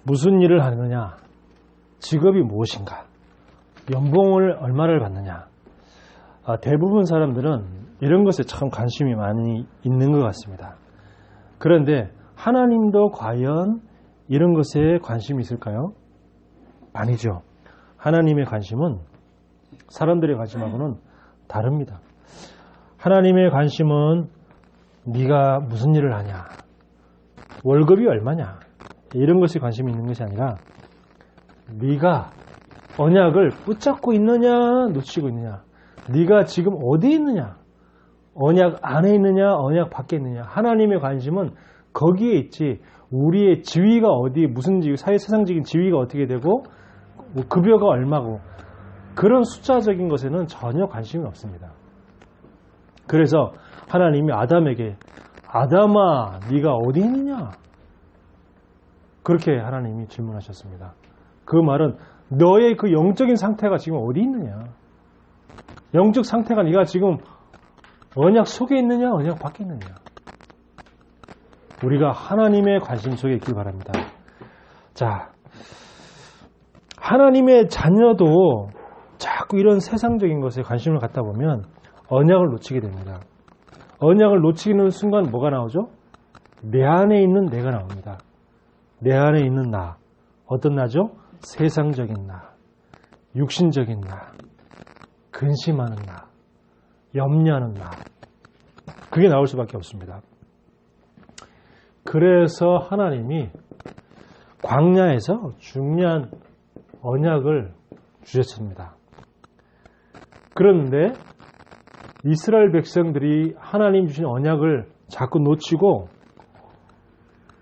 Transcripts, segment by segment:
무슨 일을 하느냐, 직업이 무엇인가, 연봉을 얼마를 받느냐. 대부분 사람들은 이런 것에 참 관심이 많이 있는 것 같습니다. 그런데 하나님도 과연 이런 것에 관심이 있을까요? 아니죠. 하나님의 관심은 사람들의 관심하고는 다릅니다. 하나님의 관심은 네가 무슨 일을 하냐, 월급이 얼마냐, 이런 것에 관심이 있는 것이 아니라 네가 언약을 붙잡고 있느냐 놓치고 있느냐, 네가 지금 어디에 있느냐, 언약 안에 있느냐 언약 밖에 있느냐. 하나님의 관심은 거기에 있지, 우리의 지위가 어디, 무슨 지위, 세상적인 지위가 어떻게 되고 뭐 급여가 얼마고 그런 숫자적인 것에는 전혀 관심이 없습니다. 그래서 하나님이 아담에게 아담아 네가 어디 있느냐, 그렇게 하나님이 질문하셨습니다. 그 말은 너의 그 영적인 상태가 지금 어디 있느냐, 영적 상태가 네가 지금 언약 속에 있느냐 언약 밖에 있느냐. 우리가 하나님의 관심 속에 있길 바랍니다. 자, 하나님의 자녀도 자꾸 이런 세상적인 것에 관심을 갖다 보면 언약을 놓치게 됩니다. 언약을 놓치는 순간 뭐가 나오죠? 내 안에 있는 내가 나옵니다. 내 안에 있는 나. 어떤 나죠? 세상적인 나, 육신적인 나, 근심하는 나, 염려하는 나. 그게 나올 수밖에 없습니다. 그래서 하나님이 광야에서 중요한 언약을 주셨습니다. 그런데 이스라엘 백성들이 하나님 주신 언약을 자꾸 놓치고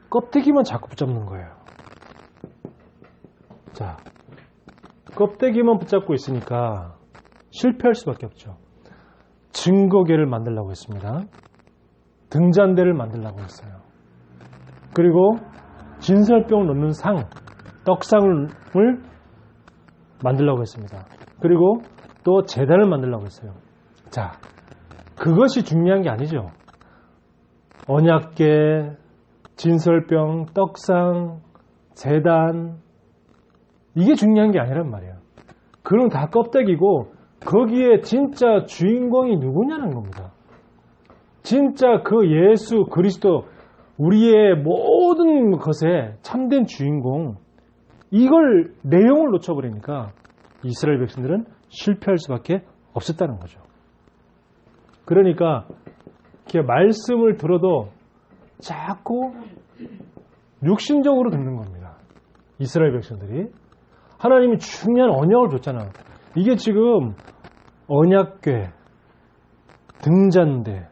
껍데기만 자꾸 붙잡는 거예요. 자, 껍데기만 붙잡고 있으니까 실패할 수밖에 없죠. 증거계를 만들려고 했습니다. 등잔대를 만들려고 했어요. 그리고 진설병을 넣는 상, 떡상을 만들려고 했습니다. 그리고 또 제단을 만들려고 했어요. 자, 그것이 중요한 게 아니죠. 언약계, 진설병, 떡상, 제단, 이게 중요한 게 아니란 말이에요. 그건 다 껍데기고 거기에 진짜 주인공이 누구냐는 겁니다. 진짜 그 예수 그리스도, 우리의 모든 것에 참된 주인공, 이걸 내용을 놓쳐버리니까 이스라엘 백성들은 실패할 수밖에 없었다는 거죠. 그러니까 이렇게 말씀을 들어도 자꾸 육신적으로 듣는 겁니다. 이스라엘 백성들이. 하나님이 중요한 언약을 줬잖아요. 이게 지금 언약궤, 등잔대,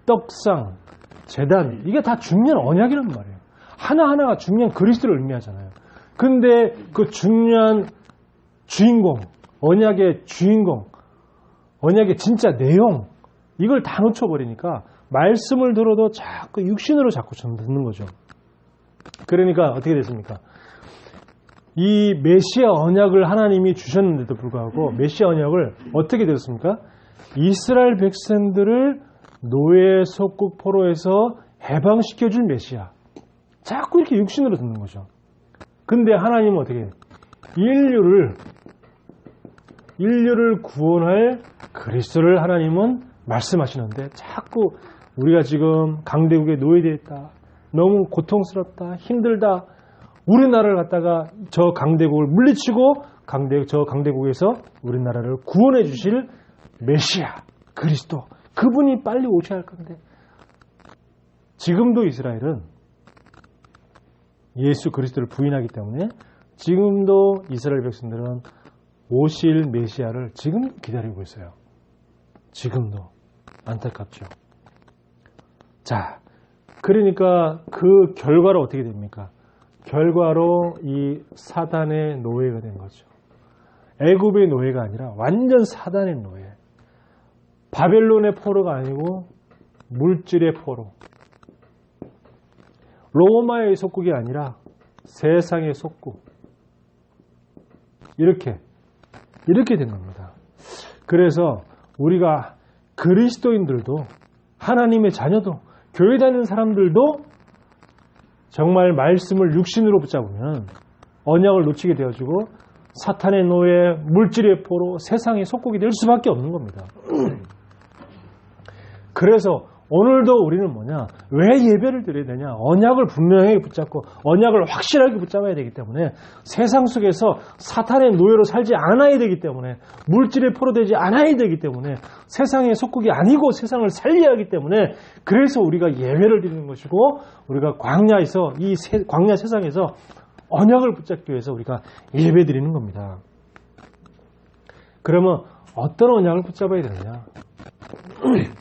떡상, 제단, 이게 다 중요한 언약이란 말이에요. 하나하나가 중요한 그리스도를 의미하잖아요. 근데 그 중요한 주인공, 언약의 주인공, 언약의 진짜 내용, 이걸 다 놓쳐버리니까 말씀을 들어도 자꾸 육신으로 자꾸 듣는 거죠. 그러니까 어떻게 됐습니까? 이 메시아 언약을 하나님이 주셨는데도 불구하고 메시아 언약을 어떻게 되었습니까? 이스라엘 백성들을 노예 속국 포로에서 해방시켜줄 메시아. 자꾸 이렇게 육신으로 듣는 거죠. 근데 하나님은 어떻게 해요? 인류를 구원할 그리스도를 하나님은 말씀하시는데 자꾸 우리가 지금 강대국에 노예되어 있다, 너무 고통스럽다, 힘들다, 우리나라를 갖다가 저 강대국을 물리치고 저 강대국에서 우리나라를 구원해 주실 메시아 그리스도, 그분이 빨리 오셔야 할 건데, 지금도 이스라엘은 예수 그리스도를 부인하기 때문에 지금도 이스라엘 백성들은 오실 메시아를 지금 기다리고 있어요. 지금도. 안타깝죠. 자, 그러니까 그 결과로 어떻게 됩니까? 결과로 이 사단의 노예가 된 거죠. 애굽의 노예가 아니라 완전 사단의 노예. 바벨론의 포로가 아니고 물질의 포로. 로마의 속국이 아니라 세상의 속국. 이렇게 된 겁니다. 그래서 우리가 그리스도인들도, 하나님의 자녀도, 교회 다니는 사람들도 정말 말씀을 육신으로 붙잡으면 언약을 놓치게 되어지고 사탄의 노예, 물질의 포로 세상의 속국이 될 수밖에 없는 겁니다. 그래서 오늘도 우리는 뭐냐? 왜 예배를 드려야 되냐? 언약을 분명하게 붙잡고 언약을 확실하게 붙잡아야 되기 때문에 세상 속에서 사탄의 노예로 살지 않아야 되기 때문에 물질에 포로되지 않아야 되기 때문에 세상의 속국이 아니고 세상을 살려야 하기 때문에 그래서 우리가 예배를 드리는 것이고 우리가 광야에서 이 광야 세상에서 언약을 붙잡기 위해서 우리가 예배 드리는 겁니다. 그러면 어떤 언약을 붙잡아야 되느냐?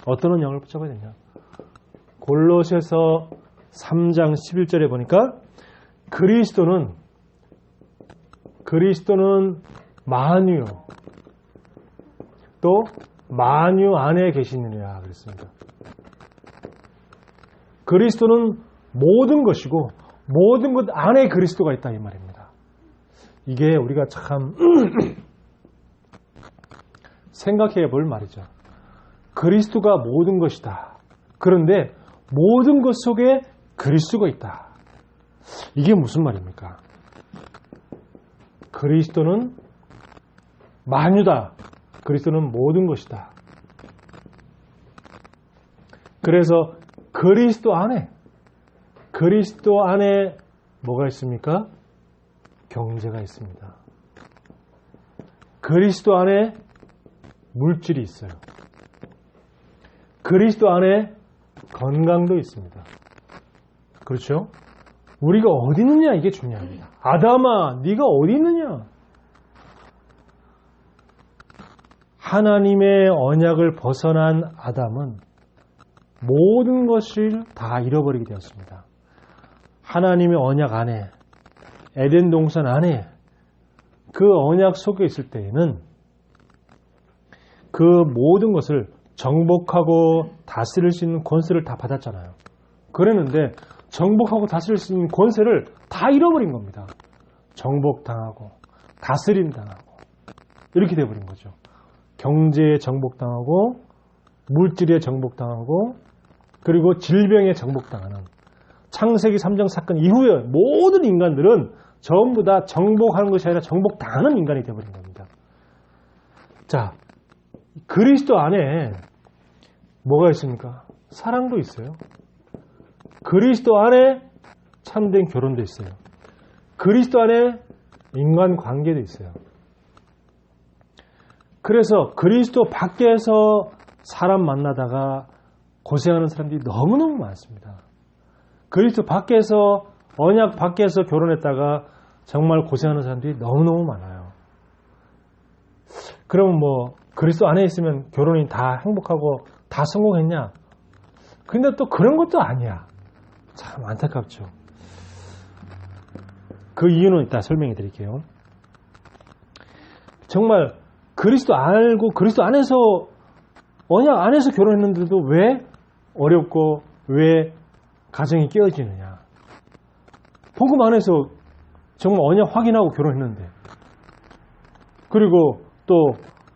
어떤 언약을 붙잡아야 되냐? 골로새서 3장 11절에 보니까 그리스도는 만유 또 만유 안에 계시느니라 그랬습니다. 그리스도는 모든 것이고 모든 것 안에 그리스도가 있다 이 말입니다. 이게 우리가 참 생각해 볼 말이죠. 그리스도가 모든 것이다. 그런데 모든 것 속에 그리스도가 있다. 이게 무슨 말입니까? 그리스도는 만유다. 그리스도는 모든 것이다. 그래서 그리스도 안에 뭐가 있습니까? 경제가 있습니다. 그리스도 안에 물질이 있어요. 그리스도 안에 건강도 있습니다. 그렇죠? 우리가 어디 있느냐 이게 중요합니다. 아담아, 네가 어디 있느냐? 하나님의 언약을 벗어난 아담은 모든 것을 다 잃어버리게 되었습니다. 하나님의 언약 안에, 에덴 동산 안에 그 언약 속에 있을 때에는 그 모든 것을 정복하고 다스릴 수 있는 권세를 다 받았잖아요. 그랬는데 정복하고 다스릴 수 있는 권세를 다 잃어버린 겁니다. 정복당하고 다스림당하고 이렇게 돼버린 거죠. 경제에 정복당하고 물질에 정복당하고 그리고 질병에 정복당하는 창세기 3장 사건 이후에 모든 인간들은 전부 다 정복하는 것이 아니라 정복당하는 인간이 되어버린 겁니다. 자, 그리스도 안에 뭐가 있습니까? 사랑도 있어요. 그리스도 안에 참된 결혼도 있어요. 그리스도 안에 인간관계도 있어요. 그래서 그리스도 밖에서 사람 만나다가 고생하는 사람들이 너무너무 많습니다. 그리스도 밖에서 언약 밖에서 결혼했다가 정말 고생하는 사람들이 너무너무 많아요. 그러면 뭐 그리스도 안에 있으면 결혼이 다 행복하고 다 성공했냐? 근데 또 그런 것도 아니야. 참 안타깝죠. 그 이유는 이따 설명해 드릴게요. 정말 그리스도 알고 그리스도 안에서 언약 안에서 결혼했는데도 왜 어렵고 왜 가정이 깨어지느냐? 복음 안에서 정말 언약 확인하고 결혼했는데 그리고 또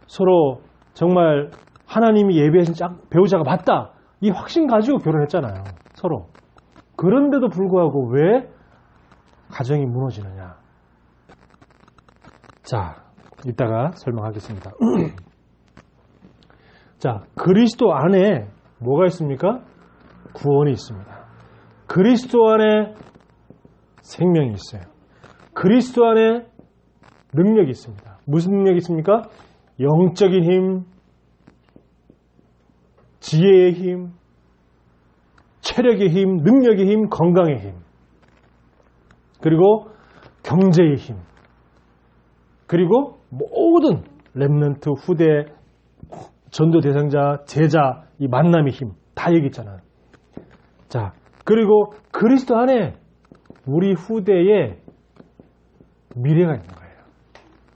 서로 정말 하나님이 예비하신 배우자가 맞다 이 확신 가지고 결혼했잖아요. 서로. 그런데도 불구하고 왜 가정이 무너지느냐? 자, 이따가 설명하겠습니다. 자, 그리스도 안에 뭐가 있습니까? 구원이 있습니다. 그리스도 안에 생명이 있어요. 그리스도 안에 능력이 있습니다. 무슨 능력이 있습니까? 영적인 힘, 지혜의 힘, 체력의 힘, 능력의 힘, 건강의 힘, 그리고 경제의 힘, 그리고 모든 렘넌트, 후대, 전도 대상자, 제자, 이 만남의 힘 다 여기 있잖아요. 자, 그리고 그리스도 안에 우리 후대의 미래가 있는 거예요.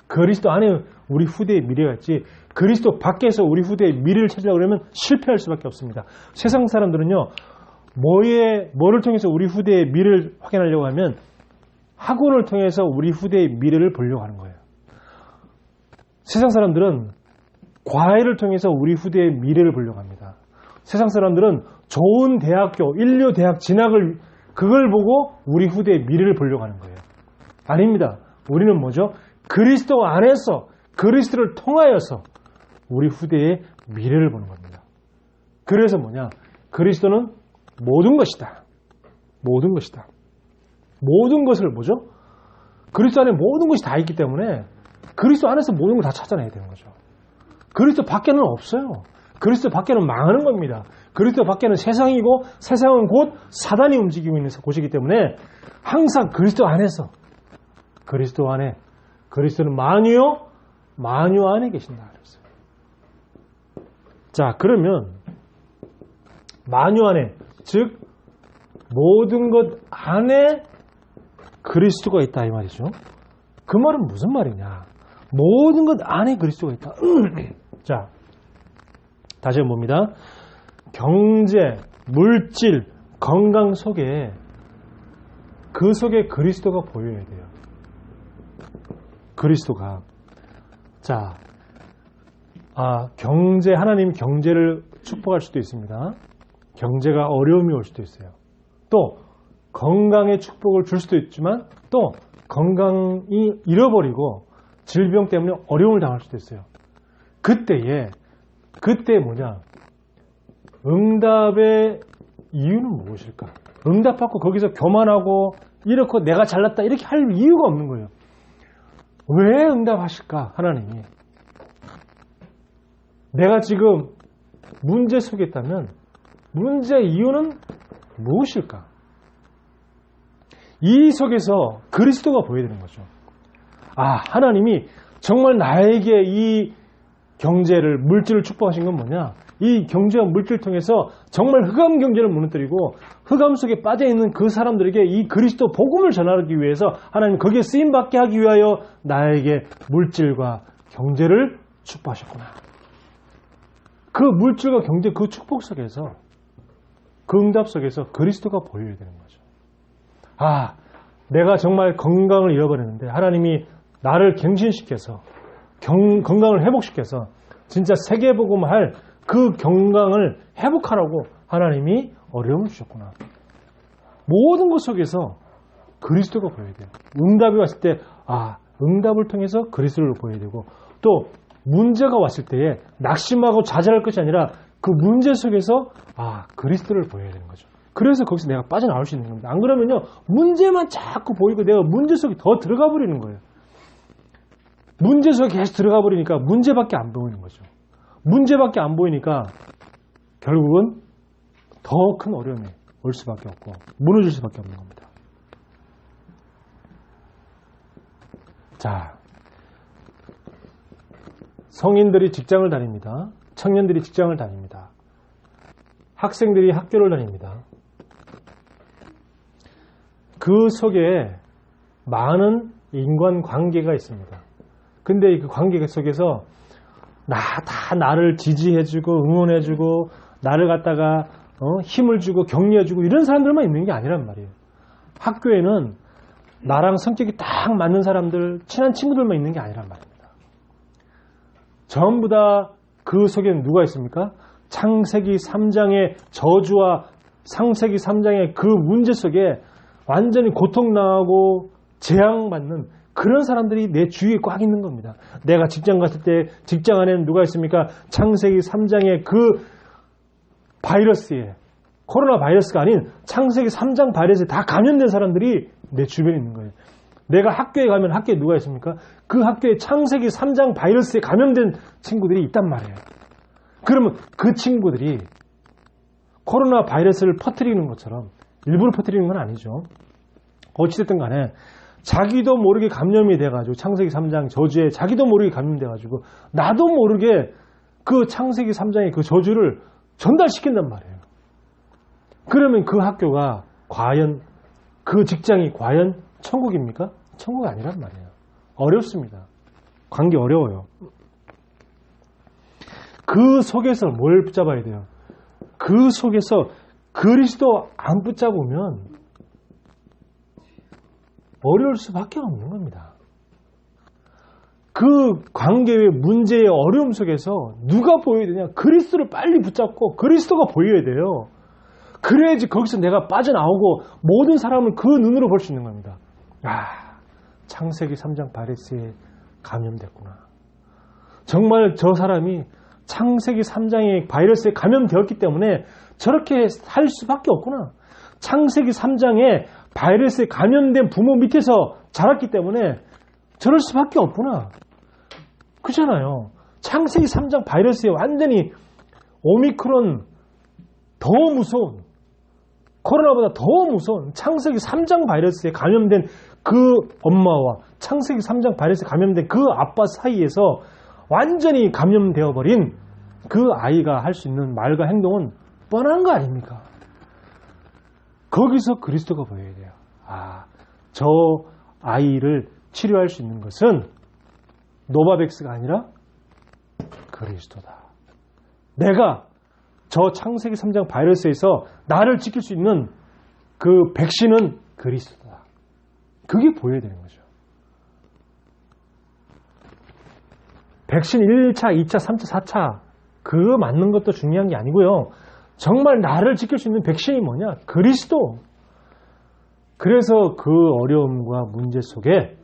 그리스도 안에 우리 후대의 미래가 있지 그리스도 밖에서 우리 후대의 미래를 찾으려고 그러면 실패할 수밖에 없습니다. 세상 사람들은요. 뭐를 통해서 우리 후대의 미래를 확인하려고 하면 학원을 통해서 우리 후대의 미래를 보려고 하는 거예요. 세상 사람들은 과외를 통해서 우리 후대의 미래를 보려고 합니다. 세상 사람들은 좋은 대학교, 인류 대학 진학을 그걸 보고 우리 후대의 미래를 보려고 하는 거예요. 아닙니다. 우리는 뭐죠? 그리스도 안에서 그리스도를 통하여서 우리 후대의 미래를 보는 겁니다. 그래서 뭐냐? 그리스도는 모든 것이다. 모든 것이다. 모든 것을 뭐죠? 그리스도 안에 모든 것이 다 있기 때문에 그리스도 안에서 모든 걸 다 찾아내야 되는 거죠. 그리스도 밖에는 없어요. 그리스도 밖에는 망하는 겁니다. 그리스도 밖에는 세상이고 세상은 곧 사단이 움직이고 있는 곳이기 때문에 항상 그리스도 안에서 그리스도 안에 그리스도는 만유 안에 계신다 그랬어요. 자, 그러면 만유 안에, 즉 모든 것 안에 그리스도가 있다 이 말이죠. 그 말은 무슨 말이냐? 모든 것 안에 그리스도가 있다. 자, 다시 한번 봅니다. 경제, 물질, 건강 속에 그 속에 그리스도가 보여야 돼요. 그리스도가. 자, 경제, 하나님 경제를 축복할 수도 있습니다. 경제가 어려움이 올 수도 있어요. 또 건강의 축복을 줄 수도 있지만 또 건강이 잃어버리고 질병 때문에 어려움을 당할 수도 있어요. 그때 뭐냐? 응답의 이유는 무엇일까? 응답받고 거기서 교만하고 이렇게 내가 잘났다 이렇게 할 이유가 없는 거예요. 왜 응답하실까? 하나님이. 내가 지금 문제 속에 있다면 문제의 이유는 무엇일까? 이 속에서 그리스도가 보여야 되는 거죠. 하나님이 정말 나에게 이 경제를, 물질을 축복하신 건 뭐냐? 이 경제와 물질을 통해서 정말 흑암 경제를 무너뜨리고 흑암 속에 빠져있는 그 사람들에게 이 그리스도 복음을 전하기 위해서 하나님 거기에 쓰임받게 하기 위하여 나에게 물질과 경제를 축복하셨구나. 그 물질과 경제, 그 축복 속에서, 그 응답 속에서 그리스도가 보여야 되는 거죠. 내가 정말 건강을 잃어버렸는데 하나님이 나를 갱신시켜서 건강을 회복시켜서 진짜 세계복음할 그 건강을 회복하라고 하나님이 어려움을 주셨구나. 모든 것 속에서 그리스도가 보여야 돼요. 응답이 왔을 때 응답을 통해서 그리스도를 보여야 되고, 또 문제가 왔을 때에 낙심하고 좌절할 것이 아니라 그 문제 속에서 그리스도를 보여야 되는 거죠. 그래서 거기서 내가 빠져나올 수 있는 겁니다. 안 그러면요, 문제만 자꾸 보이고 내가 문제 속에 더 들어가 버리는 거예요. 문제 속에 계속 들어가 버리니까 문제밖에 안 보이는 거죠. 문제밖에 안 보이니까 결국은 더 큰 어려움이 올 수밖에 없고 무너질 수밖에 없는 겁니다. 자, 성인들이 직장을 다닙니다. 청년들이 직장을 다닙니다. 학생들이 학교를 다닙니다. 그 속에 많은 인간관계가 있습니다. 근데 그 관계 속에서 다 나를 지지해주고 응원해주고 나를 갖다가 힘을 주고 격려해주고 이런 사람들만 있는 게 아니란 말이에요. 학교에는 나랑 성격이 딱 맞는 사람들, 친한 친구들만 있는 게 아니란 말입니다. 전부 다 그 속에는 누가 있습니까? 창세기 3장의 저주와 창세기 3장의 그 문제 속에 완전히 고통당하고 재앙받는 그런 사람들이 내 주위에 꽉 있는 겁니다. 내가 직장 갔을 때 직장 안에는 누가 있습니까? 창세기 3장의 그 바이러스에, 코로나 바이러스가 아닌 창세기 3장 바이러스에 다 감염된 사람들이 내 주변에 있는 거예요. 내가 학교에 가면 학교에 누가 있습니까? 그 학교에 창세기 3장 바이러스에 감염된 친구들이 있단 말이에요. 그러면 그 친구들이 코로나 바이러스를 퍼뜨리는 것처럼 일부러 퍼뜨리는 건 아니죠. 어찌됐든 간에 자기도 모르게 감염이 돼가지고 창세기 3장 저주에 자기도 모르게 감염돼가지고 나도 모르게 그 창세기 3장의 그 저주를 전달시킨단 말이에요. 그러면 그 학교가 과연, 그 직장이 과연 천국입니까? 천국이 아니란 말이에요. 어렵습니다. 관계 어려워요. 그 속에서 뭘 붙잡아야 돼요? 그 속에서 그리스도 안 붙잡으면 어려울 수밖에 없는 겁니다. 그 관계의 문제의 어려움 속에서 누가 보여야 되냐? 그리스도를 빨리 붙잡고 그리스도가 보여야 돼요. 그래야지 거기서 내가 빠져나오고 모든 사람을 그 눈으로 볼 수 있는 겁니다. 창세기 3장 바이러스에 감염됐구나. 정말 저 사람이 창세기 3장의 바이러스에 감염되었기 때문에 저렇게 살 수밖에 없구나. 창세기 3장에 바이러스에 감염된 부모 밑에서 자랐기 때문에 저럴 수밖에 없구나. 그렇잖아요. 창세기 3장 바이러스에 완전히 오미크론 더 무서운, 코로나보다 더 무서운 창세기 3장 바이러스에 감염된 그 엄마와 창세기 3장 바이러스에 감염된 그 아빠 사이에서 완전히 감염되어 버린 그 아이가 할 수 있는 말과 행동은 뻔한 거 아닙니까? 거기서 그리스도가 보여야 돼요. 저 아이를 치료할 수 있는 것은 노바백스가 아니라 그리스도다. 내가 저 창세기 3장 바이러스에서 나를 지킬 수 있는 그 백신은 그리스도다. 그게 보여야 되는 거죠. 백신 1차, 2차, 3차, 4차 그거 맞는 것도 중요한 게 아니고요. 정말 나를 지킬 수 있는 백신이 뭐냐? 그리스도. 그래서 그 어려움과 문제 속에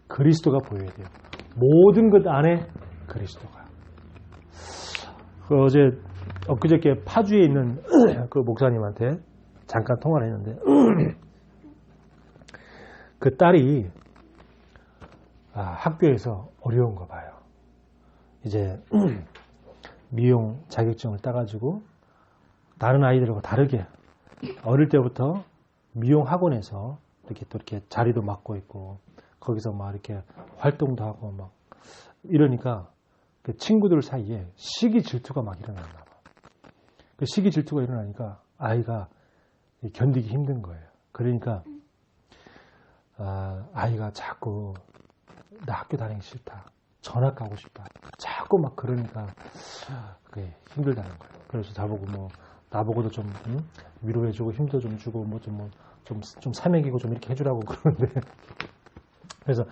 그리스도가 보여야 돼요. 모든 것 안에 그리스도가. 엊그저께 파주에 있는 그 목사님한테 잠깐 통화를 했는데 그 딸이 학교에서 어려운가 봐요. 이제 미용 자격증을 따가지고 다른 아이들하고 다르게 어릴 때부터 미용 학원에서 이렇게 자리도 맡고 있고 거기서 막 이렇게 활동도 하고 막 이러니까 그 친구들 사이에 시기 질투가 막 일어났나 봐. 그 시기 질투가 일어나니까 아이가 견디기 힘든 거예요. 그러니까 아이가 자꾸 나 학교 다니기 싫다. 전학 가고 싶다. 자꾸 막 그러니까 그게 힘들다는 거예요. 그래서 나보고도 좀 위로해주고 힘도 좀 주고 좀 사먹이고 좀 이렇게 해주라고 그러는데 그래서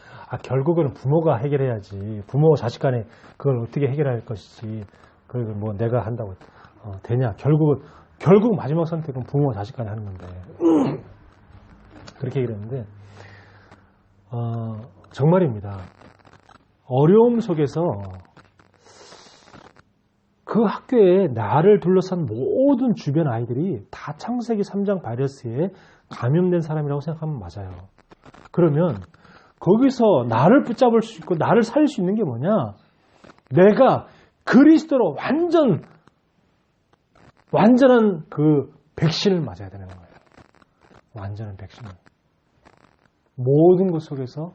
결국은 부모가 해결해야지. 부모와 자식 간에 그걸 어떻게 해결할 것이지. 그걸 뭐 내가 한다고 되냐. 결국 마지막 선택은 부모와 자식 간에 하는 건데 그렇게 얘기했는데 정말입니다. 어려움 속에서 그 학교에 나를 둘러싼 모든 주변 아이들이 다 창세기 3장 바이러스에 감염된 사람이라고 생각하면 맞아요. 그러면 거기서 나를 붙잡을 수 있고 나를 살릴 수 있는 게 뭐냐? 내가 그리스도로 완전한 그 백신을 맞아야 되는 거예요. 완전한 백신을. 모든 것 속에서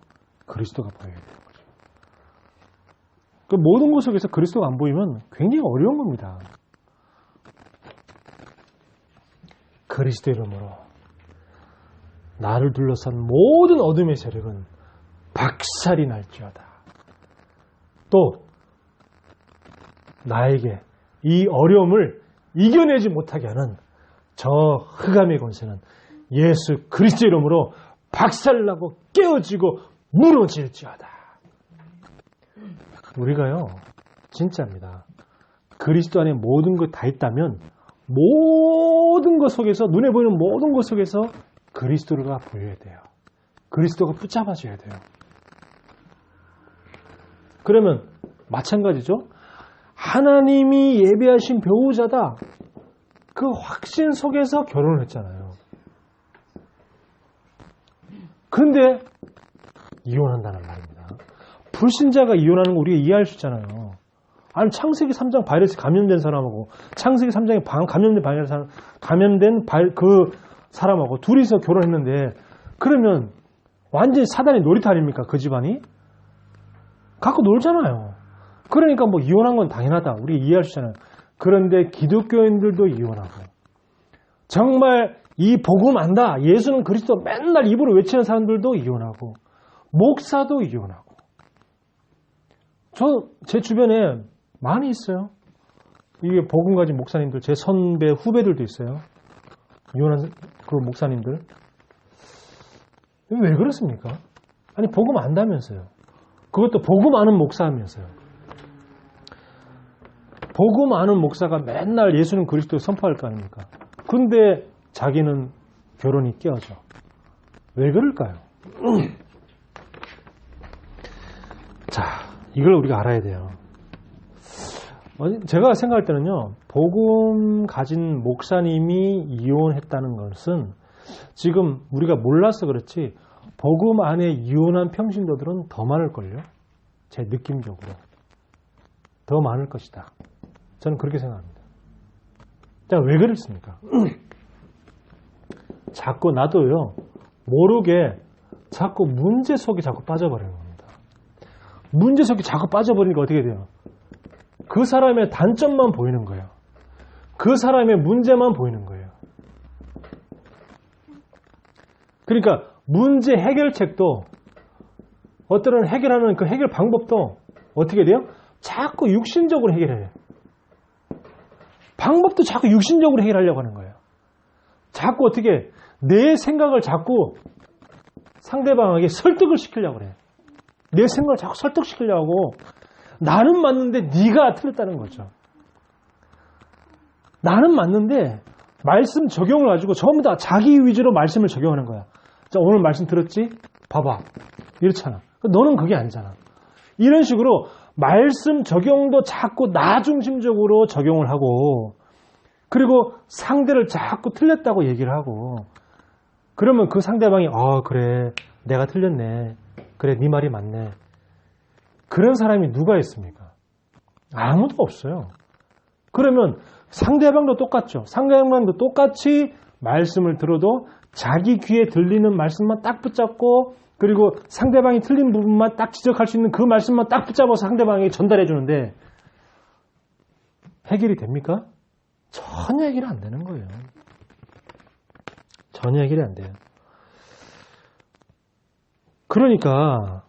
그리스도가 보여야 되는 거죠. 그 모든 것 속에서 그리스도가 안 보이면 굉장히 어려운 겁니다. 그리스도 이름으로 나를 둘러싼 모든 어둠의 세력은 박살이 날지어다. 또 나에게 이 어려움을 이겨내지 못하게 하는 저 흑암의 권세는 예수 그리스도 이름으로 박살나고 깨어지고 무너질지어다. 우리가요, 진짜입니다. 그리스도 안에 모든 것 다 있다면 모든 것 속에서, 눈에 보이는 모든 것 속에서 그리스도가 보여야 돼요. 그리스도가 붙잡아줘야 돼요. 그러면 마찬가지죠. 하나님이 예비하신 배우자다. 그 확신 속에서 결혼을 했잖아요. 그런데 이혼한다는 말입니다. 불신자가 이혼하는 거 우리가 이해할 수 있잖아요. 아니 창세기 3장 바이러스 감염된 사람하고 창세기 3장에 감염된 바이러스 그 사람하고 둘이서 결혼했는데 그러면 완전히 사단의 놀이터 아닙니까? 그 집안이? 갖고 놀잖아요. 그러니까 뭐 이혼한 건 당연하다. 우리 이해할 수 있잖아요. 그런데 기독교인들도 이혼하고 정말 이 복음 안다. 예수는 그리스도 맨날 입으로 외치는 사람들도 이혼하고 목사도 이혼하고 제 주변에 많이 있어요. 이게 복음 가진 목사님들, 제 선배, 후배들도 있어요. 이혼한 그 목사님들. 왜 그렇습니까? 아니 복음 안다면서요. 그것도 복음 아는 목사하면서요. 복음 아는 목사가 맨날 예수는 그리스도 선포할 거 아닙니까? 근데 자기는 결혼이 깨어져. 왜 그럴까요? 자, 이걸 우리가 알아야 돼요. 제가 생각할 때는요, 복음 가진 목사님이 이혼했다는 것은 지금 우리가 몰라서 그렇지 복음 안에 이혼한 평신도들은 더 많을걸요. 제 느낌적으로. 더 많을 것이다. 저는 그렇게 생각합니다. 자, 왜 그렇습니까? 자꾸 나도요, 모르게 자꾸 문제 속에 자꾸 빠져버리는 겁니다. 문제 속에 자꾸 빠져버리니까 어떻게 돼요? 그 사람의 단점만 보이는 거예요. 그 사람의 문제만 보이는 거예요. 그러니까 문제 해결책도 어떤 해결하는 그 해결 방법도 어떻게 돼요? 자꾸 육신적으로 해결해요. 방법도 자꾸 육신적으로 해결하려고 하는 거예요. 자꾸 어떻게 내 생각을 자꾸 상대방에게 설득을 시키려고 그래요. 내 생각을 자꾸 설득시키려고 나는 맞는데 네가 틀렸다는 거죠. 나는 맞는데 말씀 적용을 가지고 전부 다 자기 위주로 말씀을 적용하는 거야. 자, 오늘 말씀 들었지? 봐봐. 이렇잖아. 너는 그게 아니잖아. 이런 식으로 말씀 적용도 자꾸 나 중심적으로 적용을 하고 그리고 상대를 자꾸 틀렸다고 얘기를 하고 그러면 그 상대방이 그래 내가 틀렸네. 그래 네 말이 맞네. 그런 사람이 누가 있습니까? 아무도 없어요. 그러면 상대방도 똑같죠. 상대방도 똑같이 말씀을 들어도 자기 귀에 들리는 말씀만 딱 붙잡고 그리고 상대방이 틀린 부분만 딱 지적할 수 있는 그 말씀만 딱 붙잡아서 상대방에게 전달해 주는데 해결이 됩니까? 전혀 해결이 안 되는 거예요. 전혀 해결이 안 돼요. 그러니까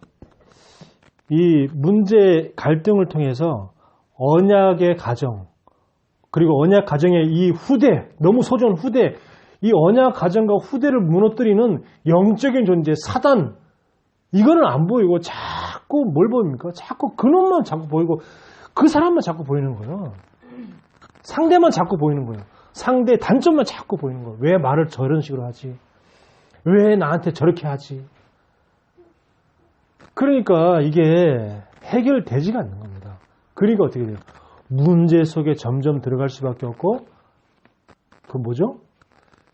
이 문제 갈등을 통해서 언약의 가정 그리고 언약 가정의 이 후대 너무 소중한 후대 이 언약 가정과 후대를 무너뜨리는 영적인 존재 사단 이거는 안 보이고 자꾸 뭘 보입니까? 자꾸 그놈만 자꾸 보이고 그 사람만 자꾸 보이는 거예요. 상대만 자꾸 보이는 거예요. 상대의 단점만 자꾸 보이는 거예요. 왜 말을 저런 식으로 하지? 왜 나한테 저렇게 하지? 그러니까 이게 해결되지가 않는 겁니다. 그러니까 어떻게 돼요? 문제 속에 점점 들어갈 수밖에 없고 그 뭐죠?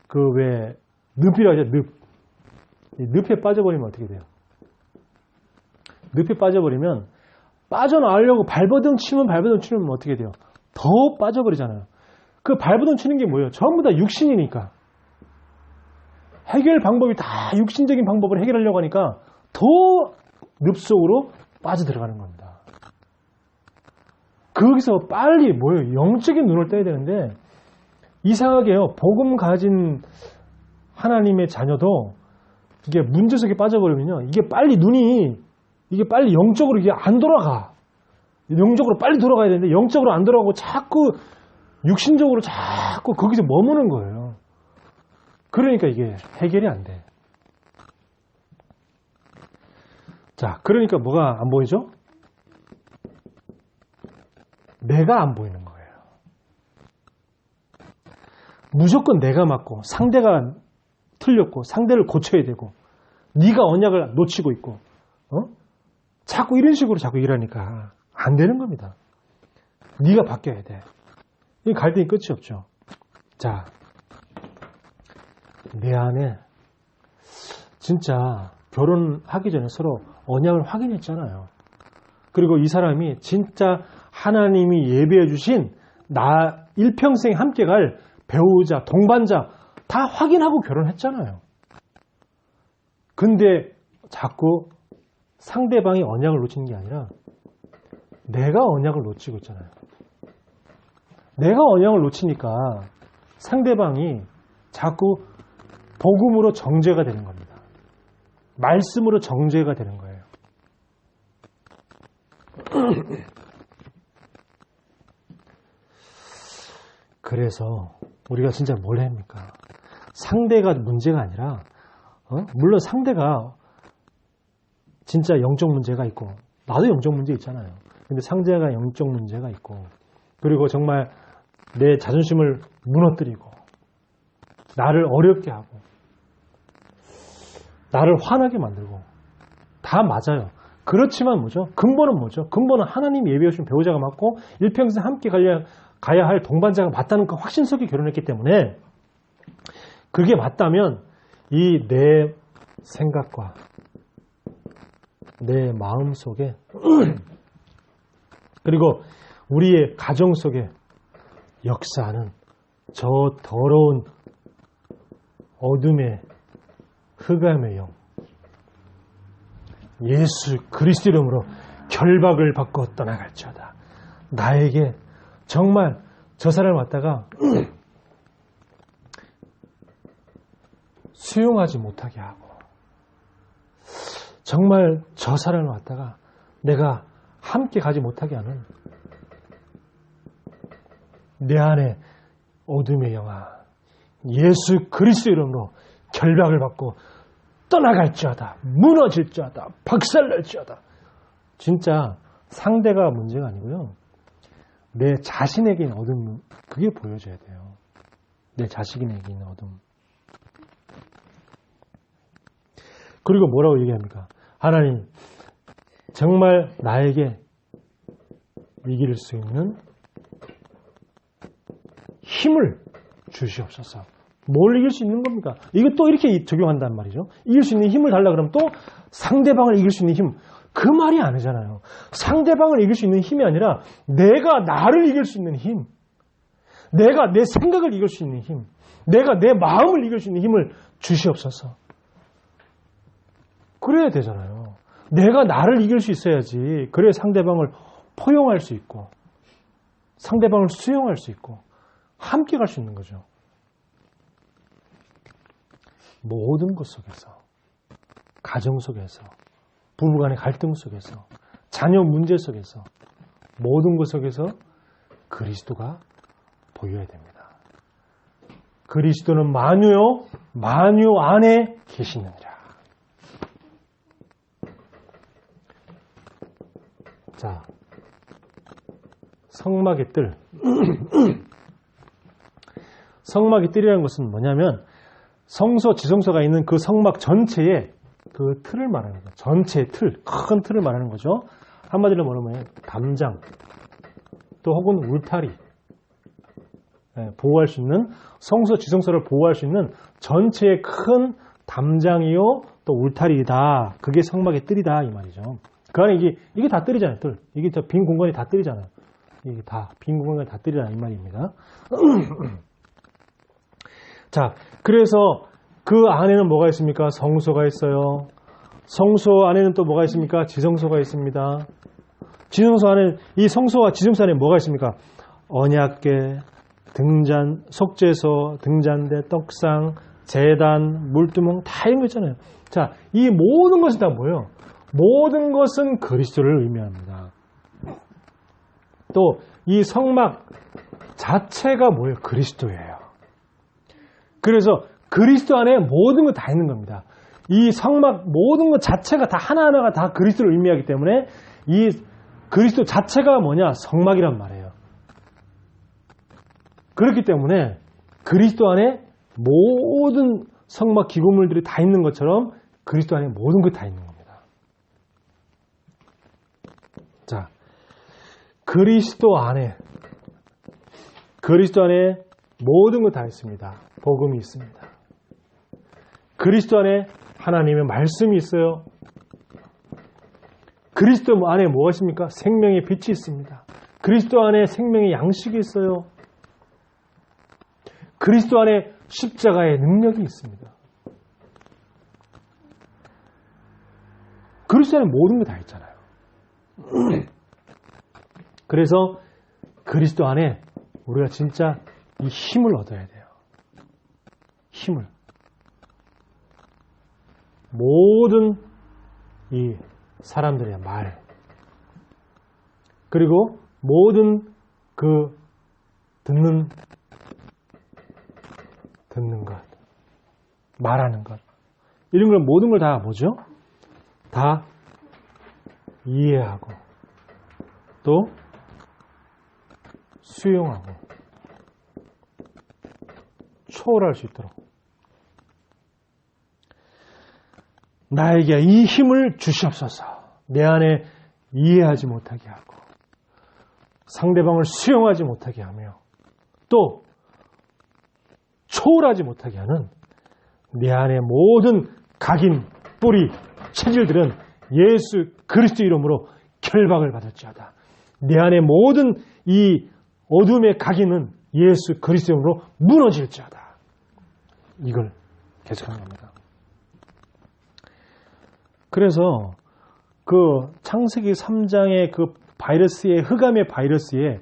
그 왜 늪이라고 하죠? 늪에 빠져버리면 어떻게 돼요? 늪에 빠져버리면 빠져나가려고 발버둥 치면 어떻게 돼요? 더 빠져버리잖아요. 그 발버둥 치는 게 뭐예요? 전부 다 육신이니까. 해결 방법이 다 육신적인 방법으로 해결하려고 하니까 더 늪속으로 빠져들어가는 겁니다. 거기서 빨리 뭐예요? 영적인 눈을 떼야 되는데 이상하게요. 복음 가진 하나님의 자녀도 이게 문제 속에 빠져버리면요. 이게 빨리 영적으로 이게 안 돌아가. 영적으로 빨리 돌아가야 되는데 영적으로 안 돌아가고 자꾸 육신적으로 자꾸 거기서 머무는 거예요. 그러니까 이게 해결이 안 돼. 자, 그러니까 뭐가 안 보이죠? 내가 안 보이는 거예요. 무조건 내가 맞고 상대가 틀렸고 상대를 고쳐야 되고 네가 언약을 놓치고 있고 자꾸 이런 식으로 자꾸 일하니까 안 되는 겁니다. 네가 바뀌어야 돼. 이 갈등이 끝이 없죠. 자, 내 안에 진짜 결혼하기 전에 서로 언약을 확인했잖아요. 그리고 이 사람이 진짜 하나님이 예배해 주신 나 일평생 함께 갈 배우자, 동반자 다 확인하고 결혼했잖아요. 근데 자꾸 상대방이 언약을 놓치는 게 아니라 내가 언약을 놓치고 있잖아요. 내가 언약을 놓치니까 상대방이 자꾸 복음으로 정죄가 되는 겁니다. 말씀으로 정죄가 되는 거예요. 그래서 우리가 진짜 뭘 해야 합니까? 상대가 문제가 아니라 물론 상대가 진짜 영적 문제가 있고 나도 영적 문제 있잖아요. 근데 상대가 영적 문제가 있고 그리고 정말 내 자존심을 무너뜨리고 나를 어렵게 하고 나를 화나게 만들고 다 맞아요. 그렇지만 뭐죠? 근본은 뭐죠? 근본은 하나님이 예비해 주신 배우자가 맞고 일평생 함께 가야 할 동반자가 맞다는 그 확신 속에 결혼했기 때문에 그게 맞다면 이 내 생각과 내 마음 속에 그리고 우리의 가정 속에 역사하는 저 더러운 어둠의 흑암의 영 예수 그리스도 이름으로 결박을 받고 떠나갈지어다. 나에게 정말 저 사람을 갖다가 수용하지 못하게 하고 정말 저 사람을 갖다가 내가 함께 가지 못하게 하는 내 안에 어둠의 영아 예수 그리스도 이름으로 결박을 받고 떠나갈지어다. 무너질지어다. 박살날지어다. 진짜 상대가 문제가 아니고요. 내 자신에게 있는 어둠 그게 보여져야 돼요. 내 자신에게 있는 어둠. 그리고 뭐라고 얘기합니까? 하나님 정말 나에게 이길 수 있는 힘을 주시옵소서. 뭘 이길 수 있는 겁니까? 이거 또 이렇게 적용한단 말이죠. 이길 수 있는 힘을 달라 그러면 또 상대방을 이길 수 있는 힘. 그 말이 아니잖아요. 상대방을 이길 수 있는 힘이 아니라 내가 나를 이길 수 있는 힘. 내가 내 생각을 이길 수 있는 힘. 내가 내 마음을 이길 수 있는 힘을 주시옵소서. 그래야 되잖아요. 내가 나를 이길 수 있어야지. 그래야 상대방을 포용할 수 있고 상대방을 수용할 수 있고 함께 갈 수 있는 거죠. 모든 것 속에서 가정 속에서 부부간의 갈등 속에서 자녀 문제 속에서 모든 것 속에서 그리스도가 보여야 됩니다. 그리스도는 만유요 만유 안에 계시느니라. 자, 성막의 뜰. 성막의 뜰이라는 것은 뭐냐면 성소, 지성소가 있는 그 성막 전체에 그 틀을 말하는 거죠. 전체의 틀, 큰 틀을 말하는 거죠. 한마디로 말하면 담장, 또 혹은 울타리, 보호할 수 있는 성소, 지성소를 보호할 수 있는 전체의 큰 담장이요, 또 울타리다. 그게 성막의 뜰이다 이 말이죠. 그 안에 이게 다 뜰이잖아요. 뜰. 이게 빈 공간이 다 뜰이잖아요. 이게 다 빈 공간이 다 뜰이다 이 말입니다. 자, 그래서 그 안에는 뭐가 있습니까? 성소가 있어요. 성소 안에는 또 뭐가 있습니까? 지성소가 있습니다. 지성소 안에, 이 성소와 지성소 안에 뭐가 있습니까? 언약궤, 등잔, 속죄소, 등잔대, 떡상, 제단, 물두멍 다 이런 거 있잖아요. 자, 이 모든 것은 다 뭐예요? 모든 것은 그리스도를 의미합니다. 또 이 성막 자체가 뭐예요? 그리스도예요. 그래서 그리스도 안에 모든 거 다 있는 겁니다. 이 성막 모든 것 자체가 다 하나하나가 다 그리스도를 의미하기 때문에 이 그리스도 자체가 뭐냐? 성막이란 말이에요. 그렇기 때문에 그리스도 안에 모든 성막 기구물들이 다 있는 것처럼 그리스도 안에 모든 것 다 있는 겁니다. 자, 그리스도 안에 모든 것 다 있습니다. 복음이 있습니다. 그리스도 안에 하나님의 말씀이 있어요. 그리스도 안에 뭐가 있습니까? 생명의 빛이 있습니다. 그리스도 안에 생명의 양식이 있어요. 그리스도 안에 십자가의 능력이 있습니다. 그리스도 안에 모든 게 다 있잖아요. 그래서 그리스도 안에 우리가 진짜 이 힘을 얻어야 돼요. 힘을. 모든 이 사람들의 말, 그리고 모든 그 듣는 것, 말하는 것, 이런 걸 모든 걸 다 뭐죠? 다 이해하고 또 수용하고 초월할 수 있도록 나에게 이 힘을 주시옵소서. 내 안에 이해하지 못하게 하고 상대방을 수용하지 못하게 하며 또 초월하지 못하게 하는 내 안의 모든 각인, 뿌리, 체질들은 예수 그리스도 이름으로 결박을 받을지어다. 내 안의 모든 이 어둠의 각인은 예수 그리스도 이름으로 무너질지어다. 이걸 계속하는 겁니다. 그래서 그 창세기 3장의 그 바이러스의 흑암의 바이러스에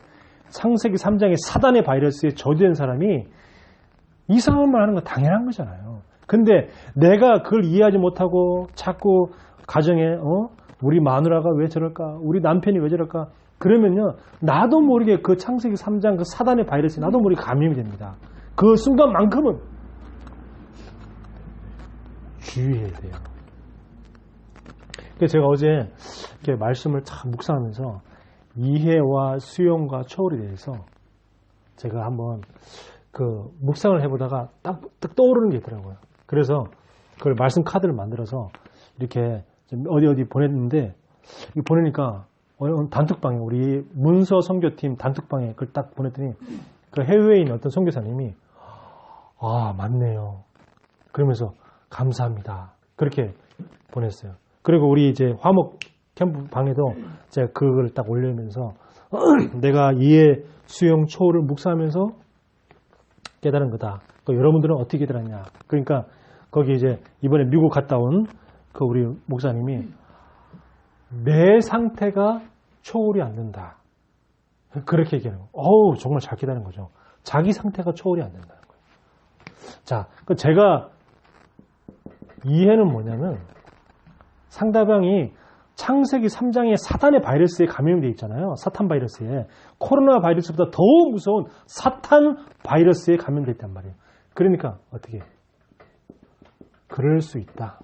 창세기 3장의 사단의 바이러스에 저주된 사람이 이상한 말 하는 건 당연한 거잖아요. 근데 내가 그걸 이해하지 못하고 자꾸 가정에 우리 마누라가 왜 저럴까? 우리 남편이 왜 저럴까? 그러면요. 나도 모르게 그 창세기 3장 그 사단의 바이러스에 나도 모르게 감염이 됩니다. 그 순간만큼은 주의해야 돼요. 그래서 제가 어제 이렇게 말씀을 참 묵상하면서 이해와 수용과 초월에 대해서 제가 한번 그 묵상을 해보다가 딱 떠오르는 게 있더라고요. 그래서 그걸 말씀 카드를 만들어서 이렇게 어디 보냈는데 보내니까 단톡방에 우리 문서 선교팀 단톡방에 그걸 딱 보냈더니 그 해외에 있는 어떤 선교사님이 아 맞네요. 그러면서 감사합니다. 그렇게 보냈어요. 그리고 우리 이제 화목 캠프 방에도 제가 그걸 딱 올리면서 내가 이해, 수용, 초월을 묵상하면서 깨달은 거다. 또 여러분들은 어떻게 깨달았냐. 그러니까 거기 이제 이번에 미국 갔다 온 그 우리 목사님이 내 상태가 초월이 안 된다. 그렇게 얘기하는 거예요. 어우, 정말 잘 깨달은 거죠. 자기 상태가 초월이 안 된다는 거예요. 자, 제가 이해는 뭐냐면 상대방이 창세기 3장의 사탄의 바이러스에 감염되어 있잖아요. 사탄 바이러스에. 코로나 바이러스보다 더 무서운 사탄 바이러스에 감염되어 있단 말이에요. 그러니까 어떻게? 그럴 수 있다.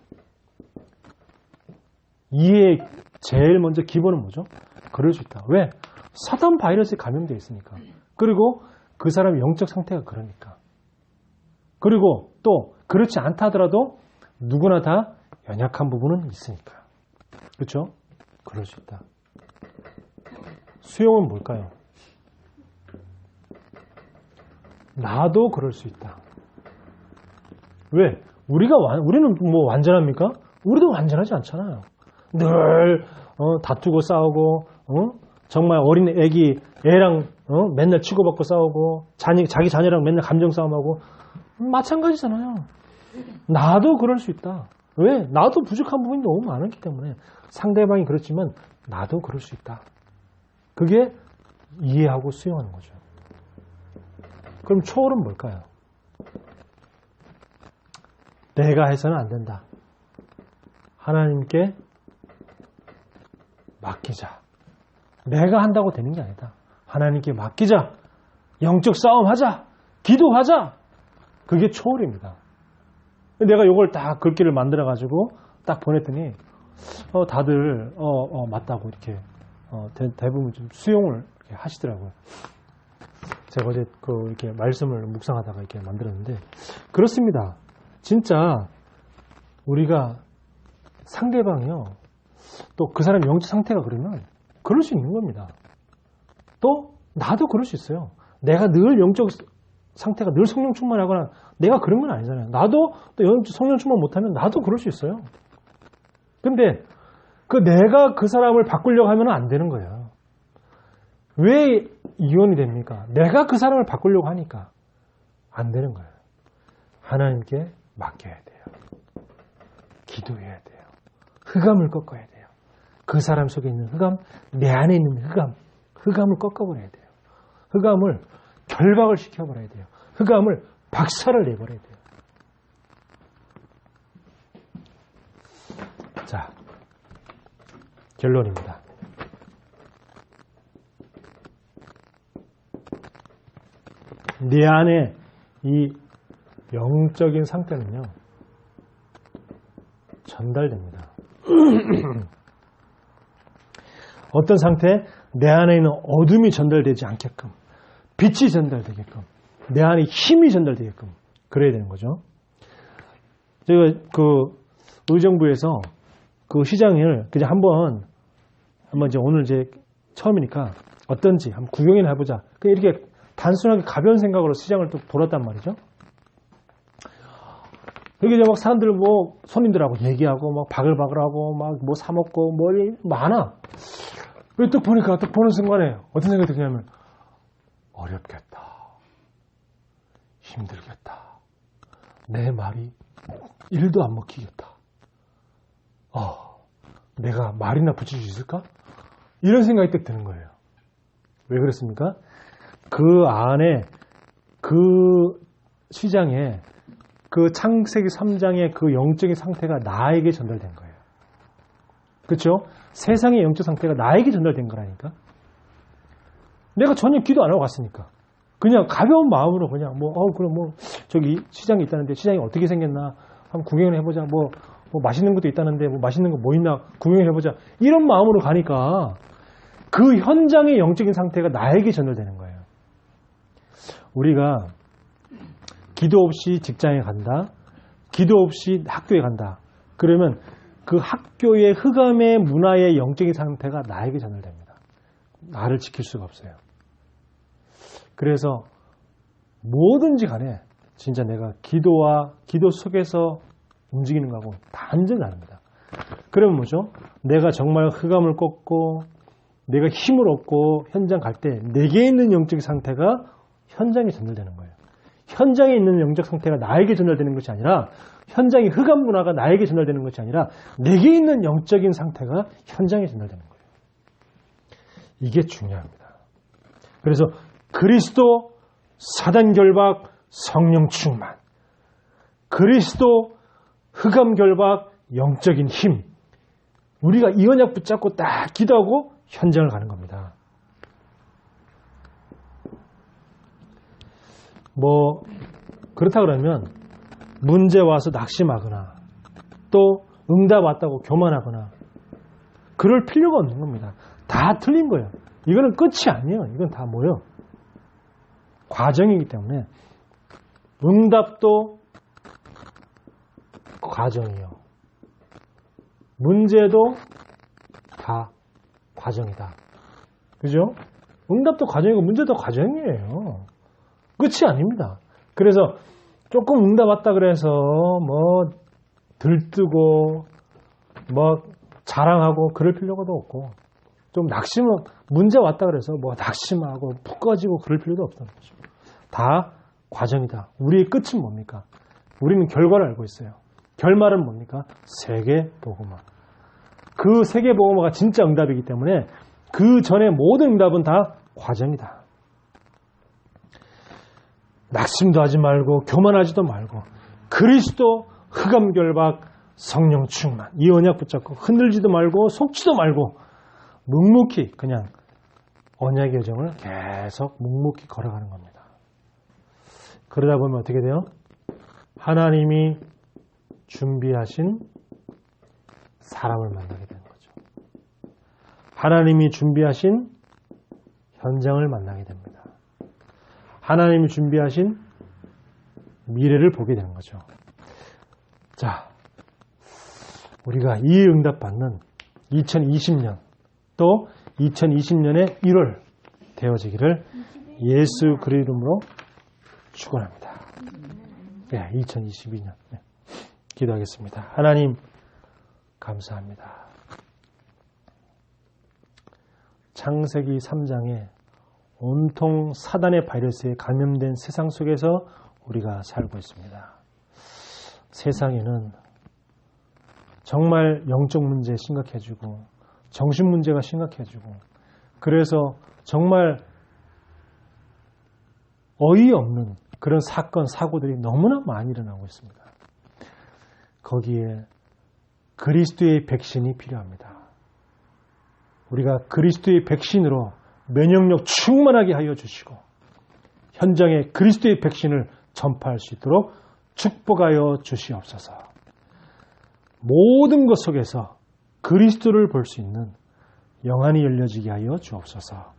이해의 제일 먼저 기본은 뭐죠? 그럴 수 있다. 왜? 사탄 바이러스에 감염되어 있으니까. 그리고 그 사람의 영적 상태가 그러니까. 그리고 또 그렇지 않다 하더라도 누구나 다 연약한 부분은 있으니까. 그렇죠? 그럴 수 있다. 수용은 뭘까요? 나도 그럴 수 있다. 왜? 우리는 뭐 완전합니까? 우리도 완전하지 않잖아요. 늘 다투고 싸우고 정말 어린 애랑 맨날 치고받고 싸우고 자기 자녀랑 맨날 감정 싸움하고 마찬가지잖아요. 나도 그럴 수 있다. 왜? 나도 부족한 부분이 너무 많았기 때문에 상대방이 그렇지만 나도 그럴 수 있다. 그게 이해하고 수용하는 거죠. 그럼 초월은 뭘까요? 내가 해서는 안 된다. 하나님께 맡기자. 내가 한다고 되는 게 아니다. 하나님께 맡기자. 영적 싸움하자. 기도하자. 그게 초월입니다. 내가 이걸 딱 글귀를 만들어가지고 딱 보냈더니 다들 맞다고 이렇게 대부분 좀 수용을 이렇게 하시더라고요. 제가 어제 이렇게 말씀을 묵상하다가 이렇게 만들었는데 그렇습니다. 진짜 우리가 상대방이요. 또 그 사람의 영적 상태가 그러면 그럴 수 있는 겁니다. 또 나도 그럴 수 있어요. 내가 늘 영적 상태가 늘 성령 충만하거나 내가 그런 건 아니잖아요. 나도 또 성령 충만 못하면 나도 그럴 수 있어요. 근데 내가 그 사람을 바꾸려고 하면 안 되는 거예요. 왜 이혼이 됩니까? 내가 그 사람을 바꾸려고 하니까 안 되는 거예요. 하나님께 맡겨야 돼요. 기도해야 돼요. 흑암을 꺾어야 돼요. 그 사람 속에 있는 흑암, 내 안에 있는 흑암을 꺾어버려야 돼요. 흑암을 결박을 시켜버려야 돼요. 흑암을 박살을 내버려야 돼요. 자, 결론입니다. 내 안에 이 영적인 상태는요, 전달됩니다. 어떤 상태? 내 안에 있는 어둠이 전달되지 않게끔, 빛이 전달되게끔, 내 안에 힘이 전달되게끔, 그래야 되는 거죠. 제가 의정부에서 그 시장을 그냥 한번 이제 오늘 이제 처음이니까 어떤지 한번 구경이나 해보자. 그냥 이렇게 단순하게 가벼운 생각으로 시장을 또 돌았단 말이죠. 여기 이제 막 사람들 뭐 손님들하고 얘기하고 막 바글바글하고 막 뭐 사 먹고 뭐 많아. 왜 또 보니까 또 보는 순간에 어떤 생각이 드냐면 어렵겠다. 힘들겠다. 내 말이 1도 안 먹히겠다. 내가 말이나 붙일 수 있을까? 이런 생각이 딱 드는 거예요. 왜 그렇습니까? 그 안에 그 시장에 그 창세기 3장의 그 영적인 상태가 나에게 전달된 거예요. 그렇죠? 세상의 영적 상태가 나에게 전달된 거라니까. 내가 전혀 기도 안 하고 갔으니까. 그냥 가벼운 마음으로 그냥 그럼 저기 시장이 있다는데 시장이 어떻게 생겼나 한번 구경을 해보자. 뭐 맛있는 것도 있다는데 맛있는 거 뭐 있나 구경을 해보자. 이런 마음으로 가니까 그 현장의 영적인 상태가 나에게 전달되는 거예요. 우리가 기도 없이 직장에 간다. 기도 없이 학교에 간다. 그러면 그 학교의 흑암의 문화의 영적인 상태가 나에게 전달됩니다. 나를 지킬 수가 없어요. 그래서 뭐든지 간에 진짜 내가 기도 속에서 움직이는 거하고 다 완전히 다릅니다. 그러면 뭐죠? 내가 정말 흑암을 꺾고 내가 힘을 얻고 현장 갈 때 내게 있는 영적 상태가 현장에 전달되는 거예요. 현장에 있는 영적 상태가 나에게 전달되는 것이 아니라 현장의 흑암 문화가 나에게 전달되는 것이 아니라 내게 있는 영적인 상태가 현장에 전달되는 거예요. 이게 중요합니다. 그래서 그리스도, 사단 결박, 성령 충만, 그리스도, 흑암 결박, 영적인 힘. 우리가 이 언약 붙잡고 딱 기도하고 현장을 가는 겁니다. 그렇다 그러면 문제 와서 낙심하거나 또 응답 왔다고 교만하거나 그럴 필요가 없는 겁니다. 다 틀린 거예요. 이거는 끝이 아니에요. 이건 다 뭐예요? 과정이기 때문에 응답도 과정이요. 문제도 다 과정이다. 그죠? 응답도 과정이고 문제도 과정이에요. 끝이 아닙니다. 그래서 조금 응답 왔다 그래서 들뜨고 자랑하고 그럴 필요가 없고 좀 문제 왔다 그래서 낙심하고 푹 꺼지고 그럴 필요도 없다는 거죠. 다 과정이다. 우리의 끝은 뭡니까? 우리는 결과를 알고 있어요. 결말은 뭡니까? 세계복음화. 그 세계복음화가 진짜 응답이기 때문에 그 전에 모든 응답은 다 과정이다. 낙심도 하지 말고 교만하지도 말고 그리스도, 흑암 결박, 성령 충만 이 언약 붙잡고 흔들지도 말고 속지도 말고 묵묵히 그냥 언약의 여정을 계속 묵묵히 걸어가는 겁니다. 그러다 보면 어떻게 돼요? 하나님이 준비하신 사람을 만나게 되는 거죠. 하나님이 준비하신 현장을 만나게 됩니다. 하나님이 준비하신 미래를 보게 되는 거죠. 자, 우리가 이 응답받는 2020년 또 2020년의 1월 되어지기를 예수 그리스도 이름으로 축원합니다. 2022년 기도하겠습니다. 하나님 감사합니다. 창세기 3장에 온통 사단의 바이러스에 감염된 세상 속에서 우리가 살고 있습니다. 세상에는 정말 영적 문제 심각해지고 정신 문제가 심각해지고 그래서 정말 어이없는 그런 사건, 사고들이 너무나 많이 일어나고 있습니다. 거기에 그리스도의 백신이 필요합니다. 우리가 그리스도의 백신으로 면역력 충만하게 하여 주시고 현장에 그리스도의 백신을 전파할 수 있도록 축복하여 주시옵소서. 모든 것 속에서 그리스도를 볼 수 있는 영안이 열려지게 하여 주옵소서.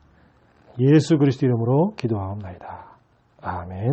예수 그리스도 이름으로 기도하옵나이다. 아멘.